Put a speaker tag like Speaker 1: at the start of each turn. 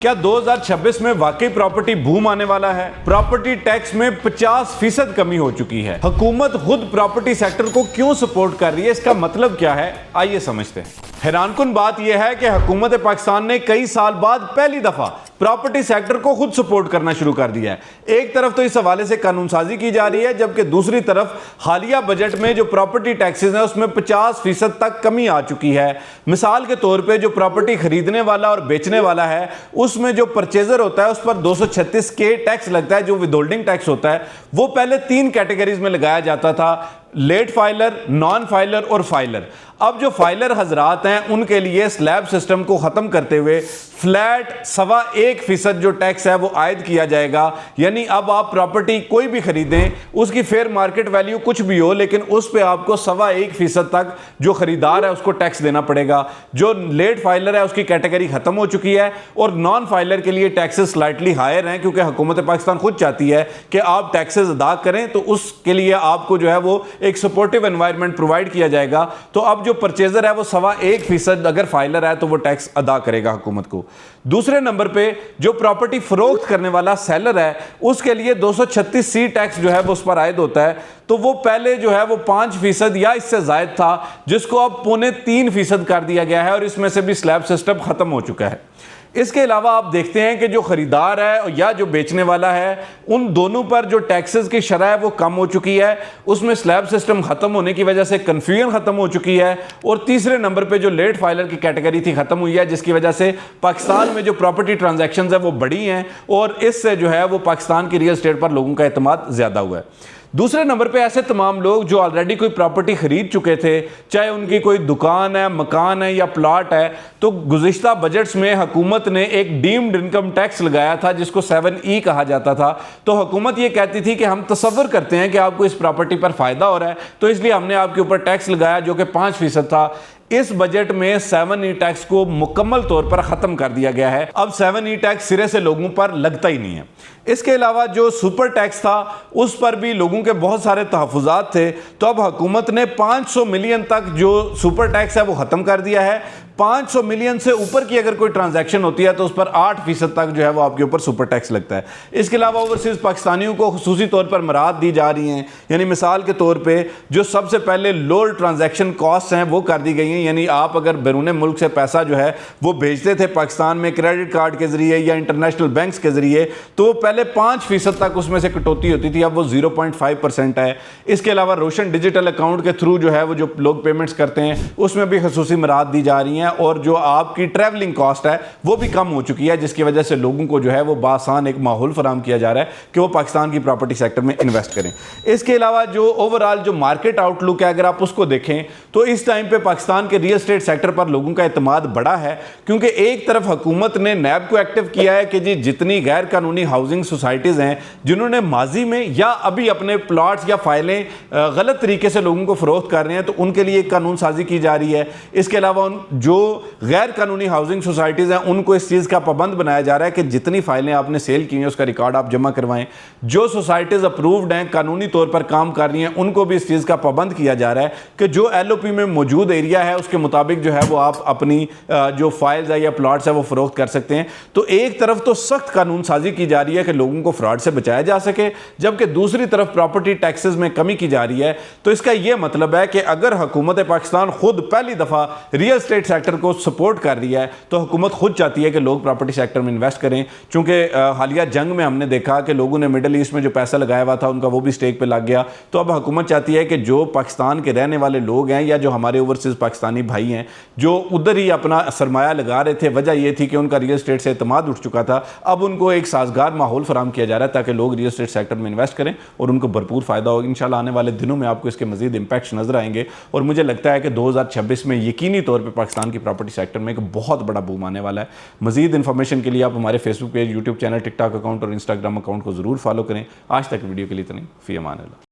Speaker 1: क्या 2026 में वाकई प्रॉपर्टी बूम आने वाला है? प्रॉपर्टी टैक्स में 50% कमी हो चुकी है। हुकूमत खुद प्रॉपर्टी सेक्टर को क्यों सपोर्ट कर रही है, इसका मतलब क्या है, आइए समझते हैं। हैरानकुन बात यह है कि हुकूमत पाकिस्तान ने कई साल बाद पहली दफा प्रॉपर्टी सेक्टर को खुद सपोर्ट करना शुरू कर दिया है। एक तरफ तो इस हवाले से कानून साजी की जा रही है, जबकि दूसरी तरफ हालिया बजट में जो प्रॉपर्टी टैक्सेस हैं उसमें 50% तक कमी आ चुकी है। मिसाल के तौर पे जो प्रॉपर्टी खरीदने वाला और बेचने वाला है उसमें जो परचेजर होता है उस पर 236 के टैक्स लगता है, जो विदहोल्डिंग टैक्स होता है। वो पहले 3 कैटेगरीज में लगाया जाता था, लेट फाइलर, नॉन फाइलर और फाइलर। अब जो फाइलर हजरात हैं उनके लिए स्लैब सिस्टम को ख़त्म करते हुए फ्लैट 1.25% जो टैक्स है वो आयद किया जाएगा। यानी अब आप प्रॉपर्टी कोई भी खरीदें, उसकी फेयर मार्केट वैल्यू कुछ भी हो, लेकिन उस पर आपको 1.25% तक जो खरीदार है उसको टैक्स देना पड़ेगा। जो लेट फाइलर है उसकी कैटेगरी ख़त्म हो चुकी है और नॉन फाइलर के लिए टैक्सेस स्लाइटली हायर हैं, क्योंकि हुकूमत पाकिस्तान खुद चाहती है कि आप टैक्सेस अदा करें, तो उसके लिए आपको जो है वो एक सपोर्टिव एनवायरनमेंट प्रोवाइड किया जाएगा। तो अब जो परचेजर है वो 1.25% अगर फाइलर है तो वो टैक्स अदा करेगा हुकूमत को। दूसरे नंबर पे जो प्रॉपर्टी फरोख्त करने वाला सेलर है उसके लिए 236C टैक्स जो है वो उस पर आयद होता है। तो वो पहले जो है वो 5% या इससे जायद था, जिसको अब 2.25% कर दिया गया है और इसमें से भी स्लैब सिस्टम खत्म हो चुका है। इसके अलावा आप देखते हैं कि जो खरीदार है या जो बेचने वाला है उन दोनों पर जो टैक्सेस की शरह है वो कम हो चुकी है। उसमें स्लैब सिस्टम खत्म होने की वजह से कन्फ्यूजन खत्म हो चुकी है। और तीसरे नंबर पे जो लेट फाइलर की कैटेगरी थी खत्म हुई है, जिसकी वजह से पाकिस्तान में जो प्रॉपर्टी ट्रांजैक्शंस है वो बढ़ी हैं और इससे जो है वो पाकिस्तान की रियल एस्टेट पर लोगों का एतमाद ज़्यादा हुआ है। दूसरे नंबर पे ऐसे तमाम लोग जो ऑलरेडी कोई प्रॉपर्टी खरीद चुके थे, चाहे उनकी कोई दुकान है, मकान है या प्लॉट है, तो गुज़िश्ता बजट्स में हुकूमत ने एक डीम्ड इनकम टैक्स लगाया था जिसको 7E कहा जाता था। तो हुकूमत ये कहती थी कि हम तसव्वुर करते हैं कि आपको इस प्रॉपर्टी पर फ़ायदा हो रहा है, तो इसलिए हमने आपके ऊपर टैक्स लगाया जो कि 5% था। इस बजट में 7E टैक्स को मुकम्मल तौर पर ख़त्म कर दिया गया है। अब 7E टैक्स सिरे से लोगों पर लगता ही नहीं है। इसके अलावा जो सुपर टैक्स था उस पर भी लोगों के बहुत सारे तहफ़्फ़ुज़ात थे, तो अब हुकूमत ने 500 मिलियन तक जो सुपर टैक्स है वो ख़त्म कर दिया है। 500 मिलियन से ऊपर की अगर कोई ट्रांजैक्शन होती है तो उस पर 8% तक जो है वो आपके ऊपर सुपर टैक्स लगता है। इसके अलावा ओवरसीज़ पाकिस्तानियों को खुसूसी तौर पर मराहत दी जा रही हैं। यानी मिसाल के तौर पे जो सबसे पहले लोअर ट्रांजैक्शन कॉस्ट हैं वो कर दी गई हैं। यानी आप अगर बैरून मुल्क से पैसा जो है वो भेजते थे पाकिस्तान में क्रेडिट कार्ड के ज़रिए या इंटरनेशनल बैंक्स के ज़रिए, तो पहले 5% तक उसमें से कटौती होती थी, अब वो 0.5% है। इसके अलावा रोशन डिजिटल अकाउंट के थ्रू जो है वो जो लोग पेमेंट्स करते हैं उसमें भी खुसूसी मराहत दी जा रही हैं। और जो आपकी ट्रैवलिंग कॉस्ट है वो भी कम हो चुकी है, जिसकी वजह से लोगों को जो है वो बासान एक माहौल फराहम किया जा रहा है कि वो पाकिस्तान की प्रॉपर्टी सेक्टर में इन्वेस्ट करें। इसके अलावा जो ओवरऑल जो मार्केट आउटलुक है अगर आप उसको देखें तो इस टाइम पे पाकिस्तान के रियल एस्टेट सेक्टर पर लोगों का एतमाद बढ़ा है, क्योंकि एक तरफ हुकूमत ने नैब को एक्टिव किया है कि जी जितनी गैर कानूनी हाउसिंग सोसाइटीज़ हैं जिन्होंने माजी में या अभी अपने प्लॉट्स या फाइलें गलत तरीके से लोगों को फरोख्त कर रहे हैं तो उनके लिए एक कानून साजी की जा रही है। इसके अलावा जो गैर कानूनी हाउसिंग सोसाइटीज़ हैं उनको इस चीज़ का पाबंद बनाया जा रहा है कि जितनी फाइलें आपने सेल की हैं उसका रिकॉर्ड आप जमा करवाएं। जो सोसाइटीज़ अप्रूव्ड हैं, कानूनी तौर पर काम कर रही हैं, उनको भी इस चीज़ का पाबंद किया जा रहा है कि जो LOP में मौजूद एरिया है उसके मुताबिक जो है वो आप अपनी जो फाइल्स है या प्लॉट्स है वो फरोख्त कर सकते हैं। तो एक तरफ तो सख्त कानून साजी की जा रही है कि लोगों को फ्रॉड से बचाया जा सके, जबकि दूसरी तरफ प्रॉपर्टी टैक्सेस में कमी की जा रही है। तो इसका यह मतलब है कि अगर हुकूमत पाकिस्तान खुद पहली दफ़ा रियल एस्टेट सेक्टर को सपोर्ट कर रही है तो हुकूमत खुद चाहती है कि लोग प्रॉपर्टी सेक्टर में इन्वेस्ट करें। चूंकि हालिया जंग में हमने देखा कि लोगों ने मिडल ईस्ट में जो पैसा लगाया हुआ था उनका वो भी स्टेक पे लग गया। तो अब हुकूमत चाहती है कि जो पाकिस्तान के रहने वाले लोग हैं या जो हमारे ओवरसीज़ पाकिस्तानी भाई हैं जो उधर ही अपना सरमाया लगा रहे थे, वजह यह थी कि उनका रियल एस्टेट से एतमाद उठ चुका था, अब उनको एक साजगार माहौल फराहम किया जा रहा है ताकि लोग रियल एस्टेट सेक्टर में इन्वेस्ट करें और उनको भरपूर फ़ायदा होगा। इंशाल्लाह आने वाले दिनों में आपको इसके मज़ीद इंपैक्ट नजर आएंगे और मुझे लगता है कि 2026 में यकीनी तौर पर पाकिस्तान की प्रॉपर्टी सेक्टर में एक बहुत बड़ा बूम आने वाला है। मज़ीद इन्फॉर्मेशन के लिए आप हमारे Facebook page, YouTube channel, TikTok account और इंस्टाग्राम अकाउंट को ज़रूर फॉलो करें। आज तक वीडियो के लिए इतना ही। फ़ी अमान अल्लाह।